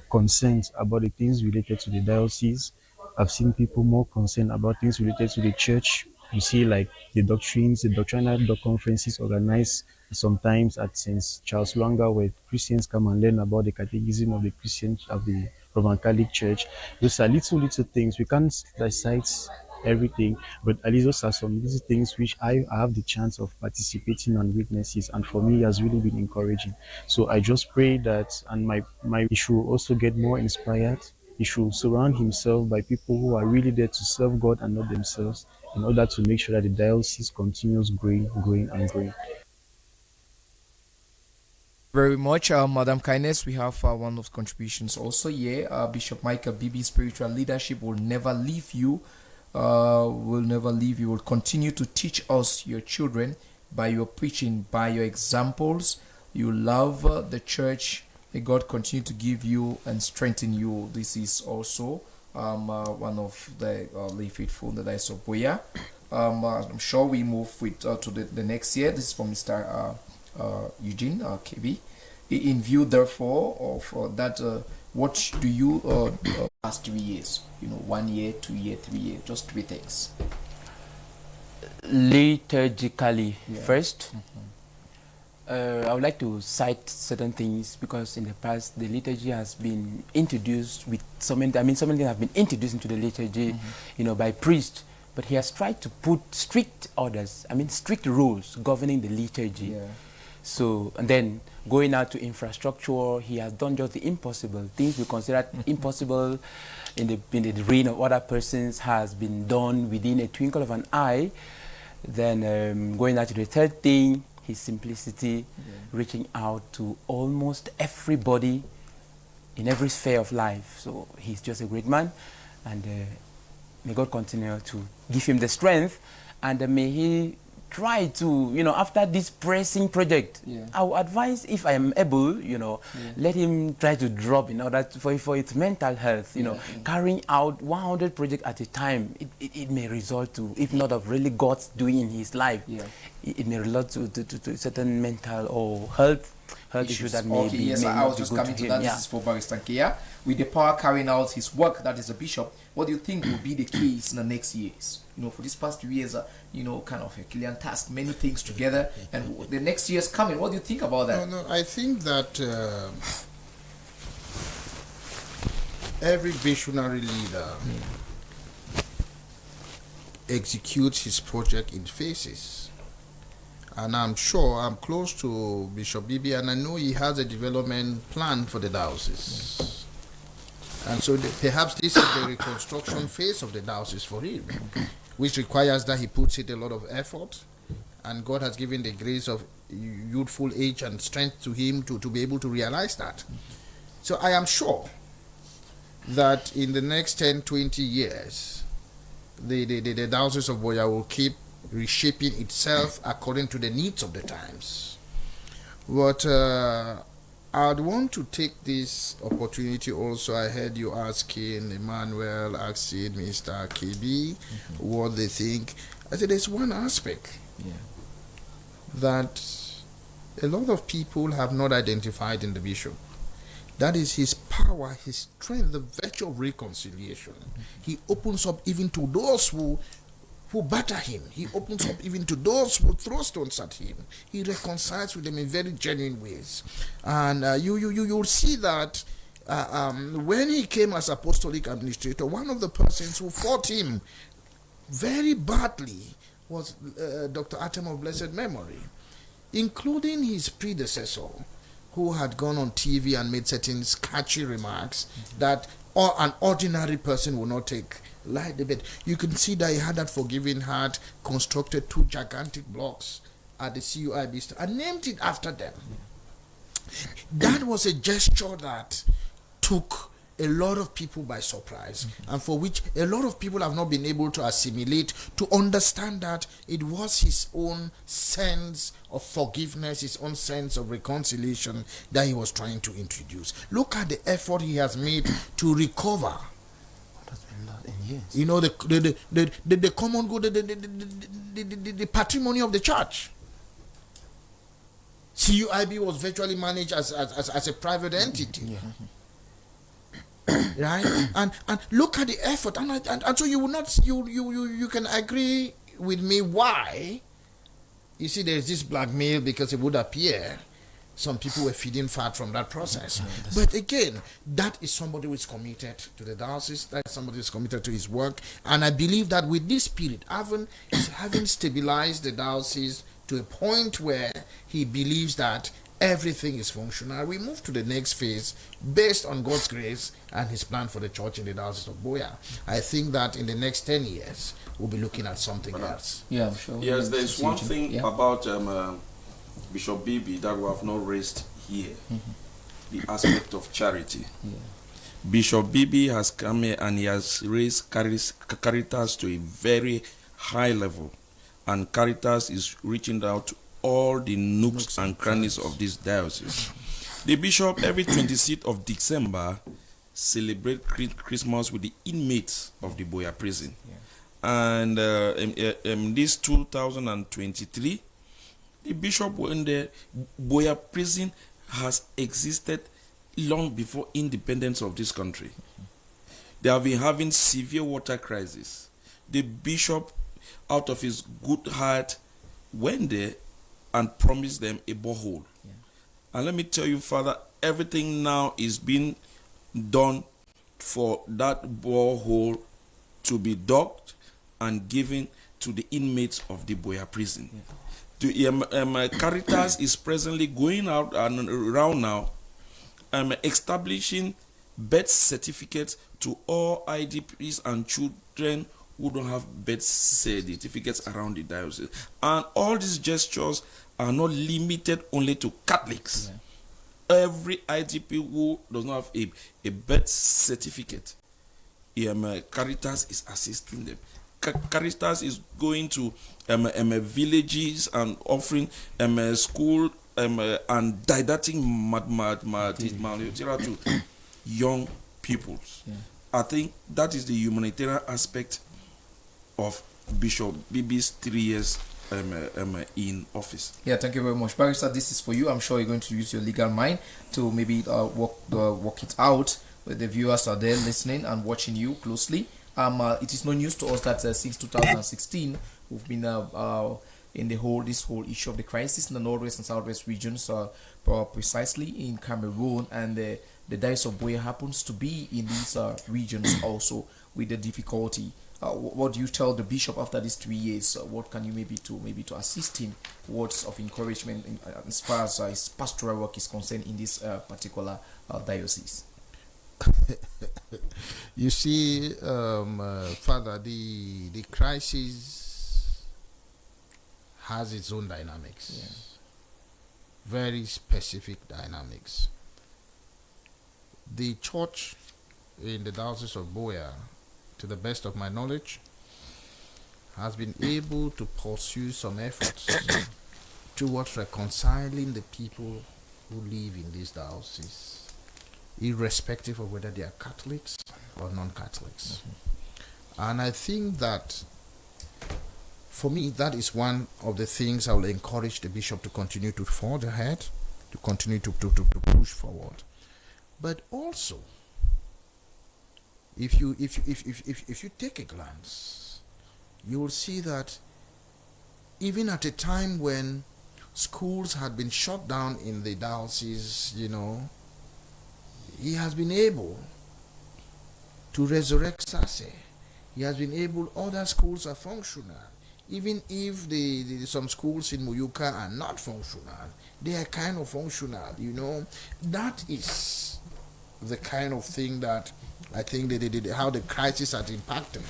concerned about the things related to the diocese. I've seen people more concerned about things related to the church. You see, like the doctrinal conferences organized sometimes at St. Charles Lwanga, where Christians come and learn about the catechism of the Roman Catholic Church. Those are little things. We can't cite everything, but at least those are some little things which I have the chance of participating and witnesses, and for me it has really been encouraging. So I just pray that, and my he should also get more inspired. He should surround himself by people who are really there to serve God and not themselves, in order to make sure that the diocese continues growing, and growing. Very much, Madam Kindness. We have one of the contributions also here. Bishop Michael Bibi, spiritual leadership will never leave you. Will never leave you. Will continue to teach us, your children, by your preaching, by your examples. You love the church. May God continue to give you and strengthen you. This is also one of the lay faithful, the Diocese of Buea. I'm sure we move with to the next year. This is from Mr. Eugene Kebei. In view, therefore, of that, what do you past 3 years? 1 year, 2 year, 3 years, just 3 things. Liturgically, first, I would like to cite certain things because in the past the liturgy has been introduced with so many things have been introduced into the liturgy, by priests. But he has tried to put strict orders, strict rules governing the liturgy. Yeah. So, and then going out to infrastructure, he has done just the impossible. Things we consider impossible in the reign of other persons has been done within a twinkle of an eye. Then going out to the third thing, his simplicity, reaching out to almost everybody in every sphere of life. So he's just a great man, and may God continue to give him the strength, and may he try to, after this pressing project, I would advise, if I am able, let him try to drop in order for its mental health, carrying out 100 projects at a time, it may result to, if not of really God's doing in his life, it may result to certain mental or health issues that may be. Yes, I was just coming to that. This is for Barrister Nkea. With the power carrying out his work, that is a bishop, what do you think will be the case in the next years? For these past 2 years, kind of a Herculean task, many things together, and the next years coming, what do you think about that? No, I think that every visionary leader executes his project in phases. And I'm sure I'm close to Bishop Bibi, and I know he has a development plan for the diocese. And so perhaps this is the reconstruction phase of the diocese for him, which requires that he puts in a lot of effort. And God has given the grace of youthful age and strength to him to be able to realize that. So I am sure that in the next 10, 20 years, the Diocese of Buea will keep reshaping itself according to the needs of the times. But I'd want to take this opportunity also. I heard you asking, Emmanuel asking Mr. Kebei what they think. I said there's one aspect that a lot of people have not identified in the bishop. That is his power, his strength, the virtue of reconciliation. He opens up even to those who batter him. He opens up even to those who throw stones at him. He reconciles with them in very genuine ways. And you'll see that when he came as apostolic administrator, one of the persons who fought him very badly was Dr. Atem of blessed memory, including his predecessor, who had gone on TV and made certain sketchy remarks that an ordinary person would not take lightly. But you can see that he had that forgiving heart, constructed 2 gigantic blocks at the CUIB and named it after them. That was a gesture that took a lot of people by surprise, and for which a lot of people have not been able to assimilate, to understand that it was his own sense of forgiveness, his own sense of reconciliation that he was trying to introduce. Look at the effort he has made to recover. The common good, the patrimony of the church. CUIB was virtually managed as a private entity. Right? And look at the effort, and so you will not, you can agree with me why you see there's this blackmail, because it would appear some people were feeding fat from that process. But again, that is somebody who is committed to the diocese, that is somebody who is committed to his work, and I believe that with this spirit, having stabilized the diocese to a point where he believes that everything is functional. We move to the next phase based on God's grace and His plan for the church in the Diocese of Buea. I think that in the next 10 years, we'll be looking at something else. Yeah, I'm sure. Yes, there's one thing about Bishop Bibi that we have not raised here. The aspect of charity. Bishop Bibi has come here and he has raised Caritas to a very high level, and Caritas is reaching out to all the nooks and crannies of this diocese. The bishop every 26th of December celebrate Christmas with the inmates of the Buea prison, and in this 2023, the bishop in the Buea prison has existed long before independence of this country. They have been having severe water crisis. The bishop, out of his good heart, went there and promised them a borehole. And let me tell you, Father, everything now is being done for that borehole to be dug and given to the inmates of the Buea prison. Caritas is presently going out and around now, establishing birth certificates to all IDPs and children who don't have birth certificates around the diocese. And all these gestures are not limited only to Catholics. Every IDP who does not have a birth certificate, Caritas is assisting them. Caritas is going to villages and offering school and didactic material to young peoples. I think that is the humanitarian aspect of Bishop Bibi's 3 years in office. Yeah, thank you very much, Barrister. This is for you. I'm sure you're going to use your legal mind to maybe work it out. The viewers are there listening and watching you closely. It is no news to us that since 2016 we've been in this whole issue of the crisis in the northwest and southwest regions, precisely in Cameroon, and the Diocese of Buea happens to be in these regions also with the difficulty. What do you tell the bishop after these 3 years? What can you maybe to assist him? Words of encouragement as far as his pastoral work is concerned in this particular diocese. You see, Father, the crisis has its own dynamics, very specific dynamics. The church in the Diocese of Buea, to the best of my knowledge, has been able to pursue some efforts towards reconciling the people who live in this diocese, irrespective of whether they are Catholics or non-Catholics. And I think that, for me, that is one of the things I will encourage the bishop to continue to forge ahead, to continue to push forward. But also, if you take a glance, you will see that even at a time when schools had been shut down in the diocese, he has been able to resurrect Sase. He has been able, other schools are functional. Even if some schools in Muyuka are not functional, they are kind of functional, That is the kind of thing that I think how the crisis has impacted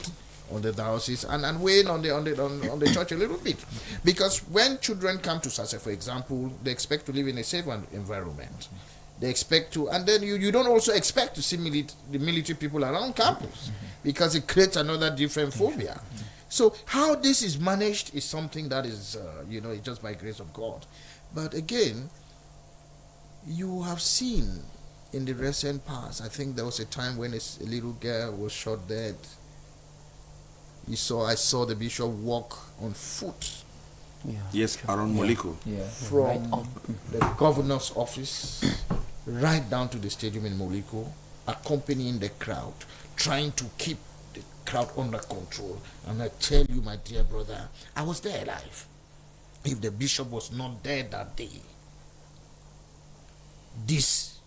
on the diocese and weighing on the church a little bit. Because when children come to Sase, for example, they expect to live in a safe environment. They expect to, and then you don't also expect to see the military people around campus, because it creates another different phobia. So how this is managed is something that is, it's just by grace of God. But again, you have seen in the recent past, I think there was a time when a little girl was shot dead. I saw the bishop walk on foot. Yes, around Moliko. From the governor's office right down to the stadium in Moliko, accompanying the crowd, trying to keep the crowd under control. And I tell you, my dear brother, I was there alive. If the bishop was not there that day, this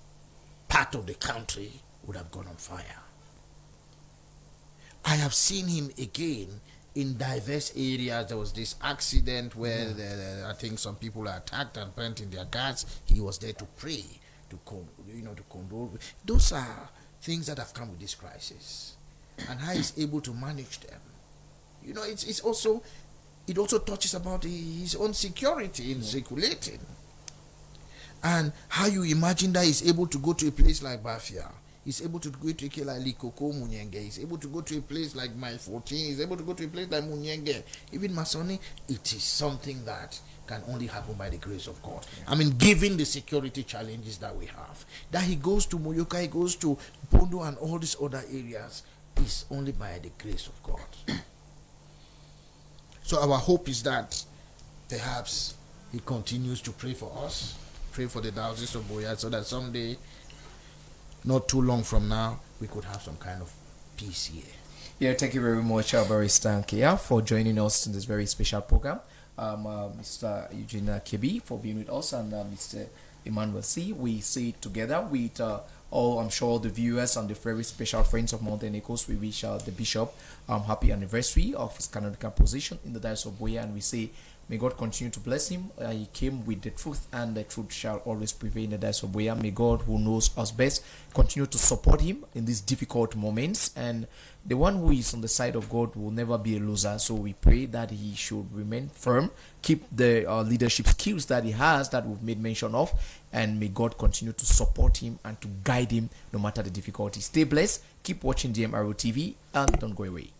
part of the country would have gone on fire. I have seen him again in diverse areas. There was this accident where I think some people are attacked and burnt in their cars. He was there to pray, to condole. Those are things that have come with this crisis, and how he's able to manage them. It also touches about his own security in circulating, and how you imagine that he's able to go to a place like Bafia. He's able to go to a place like Likoko Munyenge. He's able to go to a place like Mile 14. He's able to go to a place like Munyenge. Even Masoni, it is something that can only happen by the grace of God. I mean, given the security challenges that we have, that he goes to Moyoka, he goes to Bondo and all these other areas, is only by the grace of God. So our hope is that perhaps he continues to pray for us, pray for the Diocese of Buea, so that someday, not too long from now, we could have some kind of peace here. Yeah, thank you very much, Barrister Nkea, for joining us in this very special program. Mr. Eugene Kebei for being with us, and Mr. Emmanuel C. We say it together with all, I'm sure, the viewers and the very special friends of Mountain Echoes. We wish the Bishop happy anniversary of his canonical position in the Diocese of Buea, and we say, may God continue to bless him. He came with the truth, and the truth shall always prevail in the Diocese of Buea. May God, who knows us best, continue to support him in these difficult moments. And the one who is on the side of God will never be a loser. So we pray that he should remain firm, keep the leadership skills that he has, that we've made mention of, and may God continue to support him and to guide him no matter the difficulty. Stay blessed, keep watching DMRO TV, and don't go away.